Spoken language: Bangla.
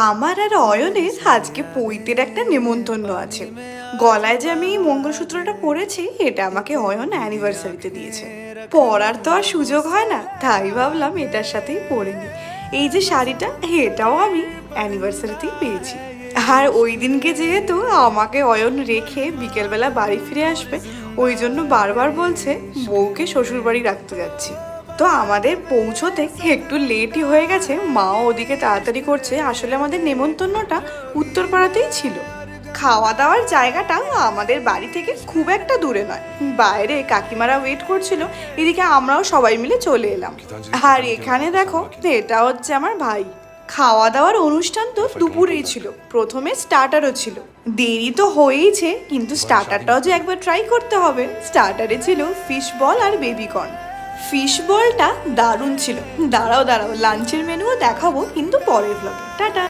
আমার আর অয়নের আজকে পৈতের একটা নেমন্তন্ন আছে। গলায় যে আমি এই মঙ্গলসূত্রটা পরেছি এটা আমাকে অয়ন অ্যানিভার্সারিতে দিয়েছে। পরার তো আর সুযোগ হয় না, তাই ভাবলাম এটার সাথেই পরে নি। এই যে শাড়িটা, এটাও আমি অ্যানিভার্সারিতেই পেয়েছি। আর ওই দিনকে যেহেতু আমাকে অয়ন রেখে বিকেলবেলা বাড়ি ফিরে আসবে, ওই জন্য বারবার বলছে বউকে শ্বশুর বাড়ি রাখতে যাচ্ছি। তো আমাদের পৌঁছোতে একটু লেটই হয়ে গেছে, মাও ওদিকে তাড়াতাড়ি করছে। আসলে আমাদের নেমন্তন্নটা উত্তরপাড়াতেই ছিল। খাওয়া দাওয়ার জায়গাটা আমাদের বাড়ি থেকে খুব একটা দূরে নয়, বাইরে কাকিমারা ওয়েট করছিল, এদিকে আমরাও সবাই মিলে চলে এলাম। আর এখানে দেখো, এটা হচ্ছে আমার ভাই। খাওয়া দাওয়ার অনুষ্ঠান তো দুপুরেই ছিল, প্রথমে স্টার্টারও ছিল। দেরি তো হয়েইছে, কিন্তু স্টার্টারটাও যে একবার ট্রাই করতে হবে। স্টার্টারে ছিল ফিশ বল আর বেবিকর্ন। ফিশ বলটা দারুণ ছিল। দাঁড়াও দাঁড়াও, লাঞ্চের মেনুও দেখাবো কিন্তু পরের ব্লগে। টাটা।